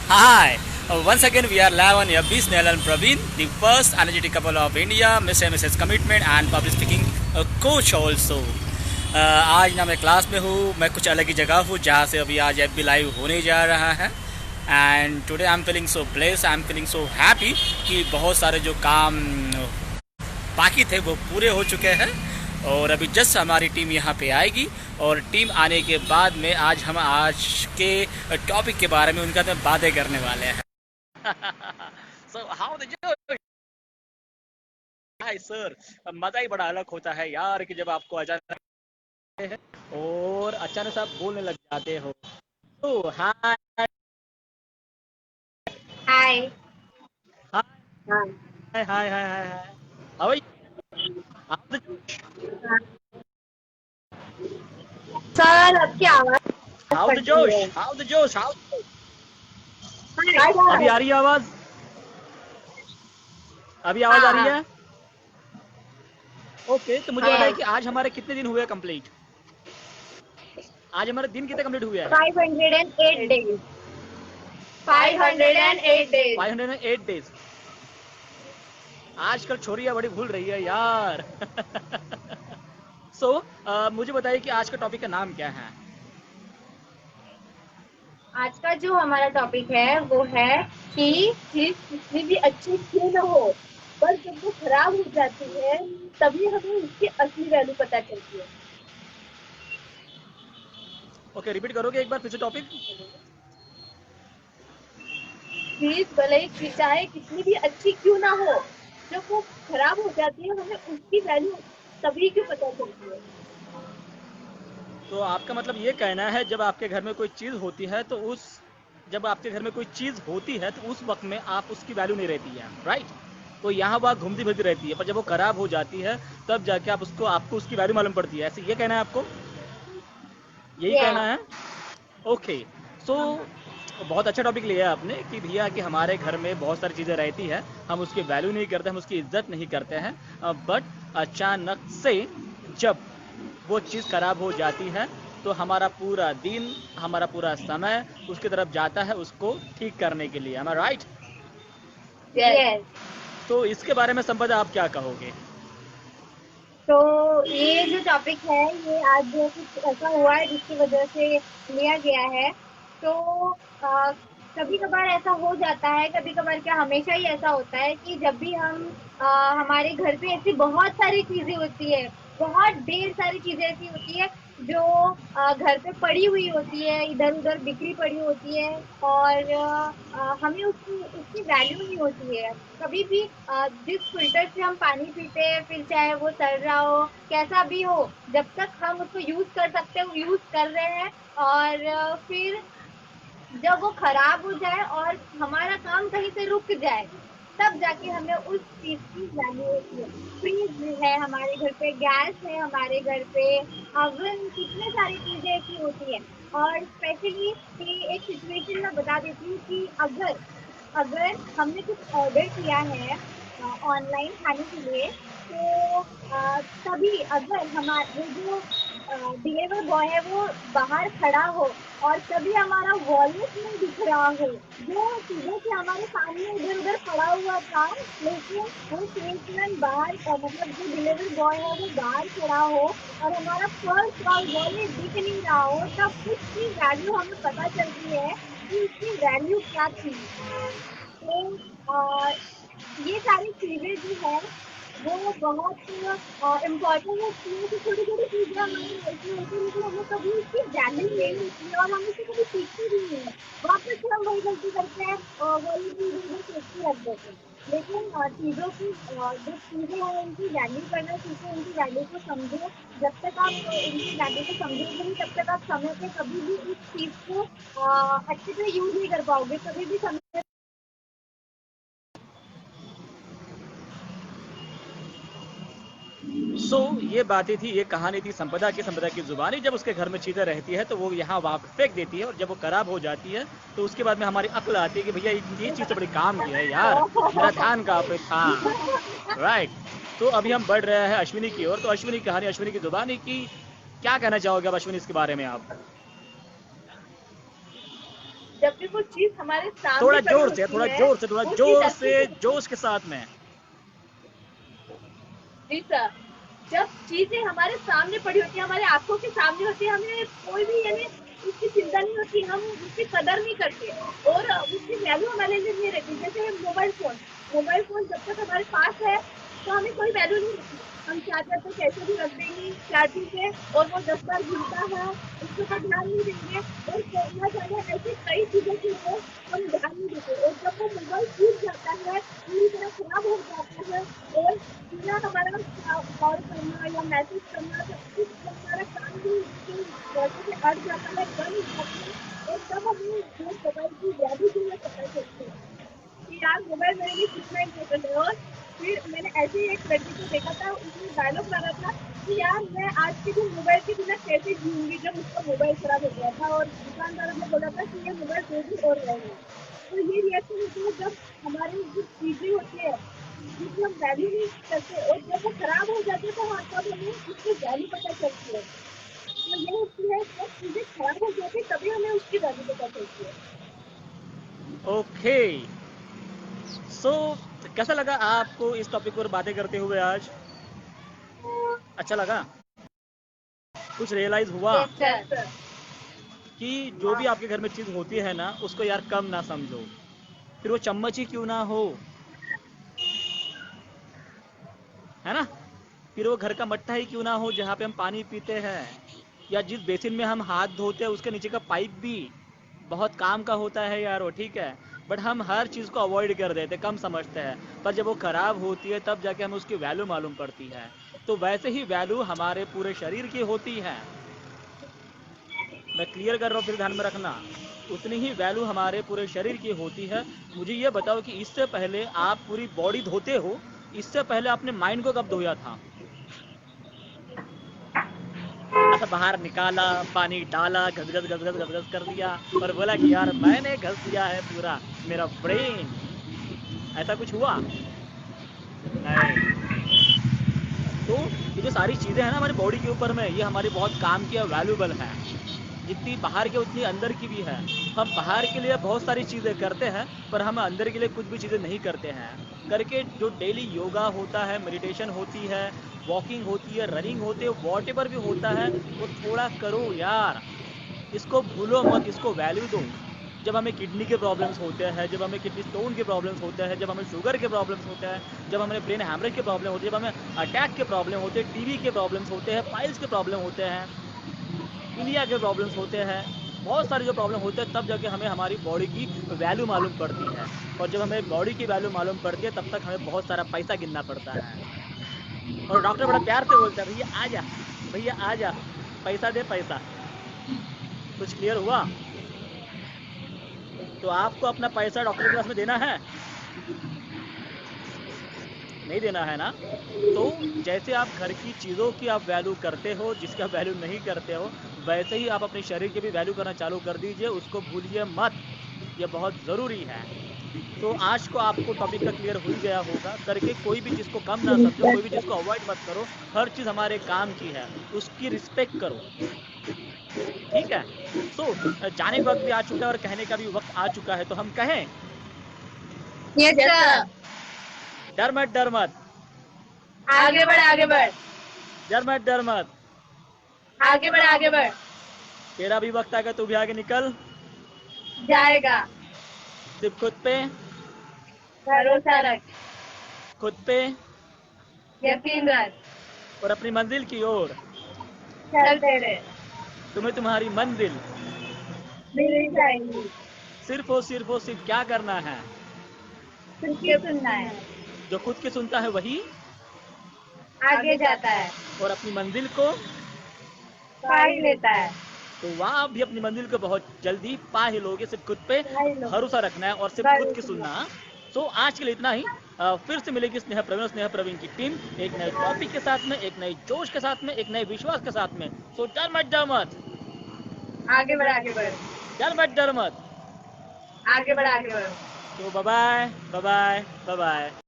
Hi, once again we are live on FB Snell and Praveen, the first energetic couple of India, Mr. and Mrs. Commitment and public speaking coach also. आज ना मैं class में हूँ, मैं कुछ अलग ही जगह हूँ जहाँ से अभी आज FB लाइव होने जा रहा है. And today I am feeling so blessed, I am feeling so happy कि बहुत सारे जो काम बाकी थे वो पूरे हो चुके हैं और अभी जस्ट हमारी टीम यहाँ पे आएगी और टीम आने के बाद में हम आज के टॉपिक के बारे में उनका तो बातें करने वाले हैं. सो हाउ द जोश. हाय सर, मज़ा ही बड़ा अलग होता है यार कि जब आपको अचानक है और अचानक से आप बोलने लग जाते हो. तो hi hi hi hi hi hi hi. How are you? Sir आपकी आवाज how the josh, how the josh, how. अभी आ रही है आवाज? अभी आवाज आ रही है? ओके, तो मुझे बताइए कि आज हमारे कितने दिन हुए कंप्लीट? आज हमारे दिन कितने कंप्लीट हुए हैं? 508 डेज 508 डेज 508 डेज. आजकल छोरियां बड़ी भूल रही है यार. सो मुझे बताइए कि आज का टॉपिक का नाम क्या है? आज का जो हमारा टॉपिक है वो है कि चीज कितनी भी अच्छी क्यों ना हो, पर जब वो खराब हो जाती है तभी हमें उसकी असली वैल्यू पता चलती है. ओके, रिपीट करोगे एक बार फिर से टॉपिक? चीज भले ही चाहे कितनी भी अच्छी क्यों ना हो, जब वो खराब हो जाती है हमें उसकी वैल्यू तभी क्यों पता चलती है. तो आपका मतलब ये कहना है जब आपके घर में कोई चीज़ होती है तो जब आपके घर में कोई चीज़ होती है तो उस वक्त में आप उसकी वैल्यू नहीं रहती है, राइट? तो यहाँ वहाँ घूमती फिरती रहती है, पर जब वो खराब हो जाती है तब जाके आपको उसकी वैल्यू मालूम पड़ती है. ऐसे ये कहना है आपको? यही कहना है? ओके. सो बहुत अच्छा टॉपिक लिया आपने कि भैया कि हमारे घर में बहुत सारी चीज़ें रहती है, हम उसकी वैल्यू नहीं करते, हम उसकी इज्जत नहीं करते हैं, बट अचानक से जब वो चीज़ खराब हो जाती है तो हमारा पूरा दिन, हमारा पूरा समय उसकी तरफ जाता है उसको ठीक करने के लिए. एम आई राइट? यस. तो इसके बारे में संपदा आप क्या कहोगे? तो ये जो टॉपिक है ये आज कुछ ऐसा हुआ है जिसकी वजह से लिया गया है. तो कभी कभार ऐसा हो जाता है, कभी कभार क्या हमेशा ही ऐसा होता है कि जब भी हमारे घर पे ऐसी बहुत सारी चीजें होती है, बहुत ढेर सारी चीजें ऐसी होती है जो घर पे पड़ी हुई होती है, इधर उधर बिखरी पड़ी होती है और हमें उसकी उसकी वैल्यू नहीं होती है. कभी भी जिस फिल्टर से हम पानी पीते हैं, फिर चाहे वो सड़ रहा हो कैसा भी हो, जब तक हम उसको यूज कर सकते हैं वो यूज कर रहे हैं. और फिर जब वो खराब हो जाए और हमारा काम कहीं से रुक जाए तब जाके हमें उस चीज की वैल्यू होती है. फ्रिज है हमारे घर पे, गैस है हमारे घर पे, अवन, कितने सारी चीजें ऐसी होती है. और स्पेशली एक सिचुएशन मैं बता देती हूँ कि अगर अगर हमने कुछ ऑर्डर किया है ऑनलाइन खाने के लिए, तो तभी अगर हमारा वो जो डिलीवर बॉय है वो बाहर खड़ा हो और तभी हमारा वॉलेट नहीं दिख रहा हो, जो सीधे से हमारे सामने इधर उधर पड़ा हुआ था, लेकिन वो सेल्समैन बाहर मतलब जो डिलीवरी बॉय है वो बाहर खड़ा हो और हमारा पर्स और वॉलेट दिख नहीं रहा हो, तब उसकी वैल्यू हमें पता चलती है कि उसकी वैल्यू क्या थी. तो ये सारी चीजें जो है वो बहुत इम्पोर्टेंट होती है कि छोटी छोटी चीजें हमारी लाइफ में होती है लेकिन हमें कभी उसकी वैल्यू नहीं होती है और हम उसे कभी सीखते भी नहीं है. वापस से हम वही गलती करते हैं और वही चीज उधर सोच के रख देते हैं. लेकिन चीजों की जो चीजें हैं उनकी वैल्यू करना सीखो, उनकी वैल्यू को समझो. जब तक आप उनकी वैल्यू को समझोगे नहीं तब तक आप समय पे कभी भी उस चीज को अच्छे से यूज नहीं कर पाओगे. कभी भी समय सो ये बातें थी, ये कहानी थी संपदा की जुबानी. जब उसके घर में चीज़ें रहती है तो वो यहाँ वहाँ पे फेंक देती है और जब वो खराब हो जाती है तो उसके बाद में हमारी अक्ल आती है कि भैया ये चीज़ तो बड़ी काम की है यार, मेरा ध्यान कहाँ पे था, राइट? तो अभी हम बढ़ रहे हैं अश्विनी की ओर. तो अश्विनी की कहानी, अश्विनी की जुबानी की, क्या कहना चाहोगे अब अश्विनी इसके बारे में आप? जब भी वो चीज हमारे सामने थोड़ा पड़ी जोर से, होती थोड़ा है, जोर से, थोड़ा वो जोर चीज से, अच्छे जोश के साथ में। जी सर, जब चीजें हमारे सामने पड़ी होती है, हमारे आंखों के सामने होती है, हमें कोई भी यानी उसकी चिंता नहीं होती, हम उसकी कदर नहीं करते और उसकी वैल्यू हमारे लिए नहीं रहती। जैसे मोबाइल फोन जब तक हमारे पास है तो हमें कोई वैल्यू नहीं रहती। हम चार्जर पे कैसे भी रख देंगे चार्जिंग पे और वो 10 बार घूमता है, उसके ऊपर ध्यान नहीं देंगे और ना जाने ऐसी कई चीजें की है हम ध्यान नहीं देते और जब वो मोबाइल टूट जाता है, पूरी तरह खराब हो जाता है और पूरा हमारा कॉल करना या मैसेज करना सब कुछ हमारा काम भी उसकी वजह से अट जाता है, बंद हो जाता है और तब हमें जो मोबाइल की वैल्यू जो है पता चलती है कि यार मोबाइल मेरे लिए कितना इम्पोर्टेंट है। और फिर मैंने ऐसे ही एक लड़की को देखा था, उसने डायलॉग मारा था कि यार मैं आज के दिन मोबाइल के बिना कैसे जीऊंगी, जब उसका मोबाइल खराब हो गया था और दुकानदार ने बोला था कि ये मोबाइल 2 दिन और रहेगा। तो ये रिएक्शन होती है जब हमारी जो चीजें होती है जिसकी हम वैल्यू नहीं करते और जब वो खराब हो जाते हैं तो हाँ तब हमें उसकी वैल्यू पता चलती है। तो ये होती है जब चीजें खराब हो जाती है तभी हमें उसकी वैल्यू पता चलती है। ओके, सो कैसा लगा आपको इस टॉपिक पर बातें करते हुए आज? अच्छा लगा? कुछ रियलाइज हुआ यस सर। कि जो भी आपके घर में चीज होती है ना, उसको यार कम ना समझो, फिर वो चम्मच ही क्यों ना हो, है ना? फिर वो घर का मट्टा ही क्यों ना हो जहाँ पे हम पानी पीते हैं, या जिस बेसिन में हम हाथ धोते हैं उसके नीचे का पाइप भी बहुत काम का होता है यार वो, ठीक है। बट हम हर चीज़ को अवॉइड कर देते, कम समझते हैं, पर जब वो ख़राब होती है तब जाके हमें उसकी वैल्यू मालूम पड़ती है। तो वैसे ही वैल्यू हमारे पूरे शरीर की होती है, मैं क्लियर कर रहा हूँ, फिर ध्यान में रखना। उतनी ही वैल्यू हमारे पूरे शरीर की होती है। मुझे ये बताओ कि इससे पहले आप पूरी बॉडी धोते हो, इससे पहले आपने माइंड को कब धोया था? ऐसा बाहर निकाला, पानी डाला, घस घस घस घस घस घस कर दिया और बोला कि यार मैंने घस दिया है पूरा मेरा ब्रेन, ऐसा कुछ हुआ? नहीं। तो ये जो सारी चीज़ें हैं ना हमारी बॉडी के ऊपर में, ये हमारी बहुत काम की वैल्यूबल है, जितनी बाहर के उतनी अंदर की भी है। हम बाहर के लिए बहुत सारी चीज़ें करते हैं, पर हम अंदर के लिए कुछ भी चीज़ें नहीं करते हैं। करके जो डेली योगा होता है, मेडिटेशन होती है, वॉकिंग होती है, रनिंग होती है, वॉट एवर भी होता है, वो थोड़ा करो यार। इसको भूलो मत, इसको वैल्यू दो। जब हमें किडनी के प्रॉब्लम्स होते हैं, जब हमें किडनी स्टोन के प्रॉब्लम्स होते हैं, जब हमें शुगर के प्रॉब्लम्स होते हैं, जब हमें ब्रेन हैमरेज के प्रॉब्लम होती है, जब हमें अटैक के प्रॉब्लम होते हैं, टीबी के प्रॉब्लम्स होते हैं, पाइल्स के प्रॉब्लम होते हैं, पीलिया के प्रॉब्लम्स होते हैं, बहुत सारे जो प्रॉब्लम होते हैं, तब जाके हमें हमारी बॉडी की वैल्यू मालूम पड़ती है। और जब हमें बॉडी की वैल्यू मालूम पड़ती है तब तक हमें बहुत सारा पैसा गिनना पड़ता है। और डॉक्टर बड़ा प्यार से बोलता है, भैया आ जा, भैया आ जा, पैसा दे पैसा। कुछ क्लियर हुआ? तो आपको अपना पैसा डॉक्टर के पास में देना है? नहीं देना है ना? तो जैसे आप घर की चीज़ों की आप वैल्यू करते हो, जिसकी आप वैल्यू नहीं करते हो, वैसे ही आप अपने शरीर की भी वैल्यू करना चालू कर दीजिए, उसको भूलिए मत, ये बहुत ज़रूरी है। तो आज को आपको टॉपिक का क्लियर हो ही गया होगा, करके कोई भी चीज़ को कम ना समझो, कोई भी चीज़ को अवॉइड मत करो, हर चीज़ हमारे काम की है, उसकी रिस्पेक्ट करो, ठीक है? सो जाने का वक्त भी आ चुका है और कहने का भी वक्त आ चुका है, तो हम कहें यस सर। डर मत, डर मत, आगे बढ़ आगे बढ़। डर मत, डर मत, आगे बढ़ आगे बढ़। तेरा भी वक्त आएगा, तू भी आगे निकल जाएगा। सिर्फ खुद पे, भरोसा रख। खुद पे यकीन रख। और अपनी मंजिल की ओर चलते रहे। तुम्हें तुम्हारी मंजिल मिल ही जाएगी। सिर्फ और सिर्फ क्या करना है? सिर्फ ये सुनना है। जो खुद की सुनता है वही आगे जाता है। और अपनी मंजिल को पा ही लेता है। तो वहाँ भी अपनी मंजिल को बहुत जल्दी पा ही लोगे। सिर्फ खुद पे पा ही लोगे। भरोसा रखना है और सिर्फ खुद की सुनना। सो आज के लिए इतना ही। फिर से मिलेगी स्नेहा प्रवीण और स्नेहा प्रवीण की टीम एक नए टॉपिक के साथ में, एक नए जोश के साथ में, एक नए विश्वास के साथ में। सो डर मत, डर मत, आगे बढ़ आगे बढ़। डर मत, डर मत। आगे बढ़ आगे बढ़। तो bye bye, bye bye, bye bye.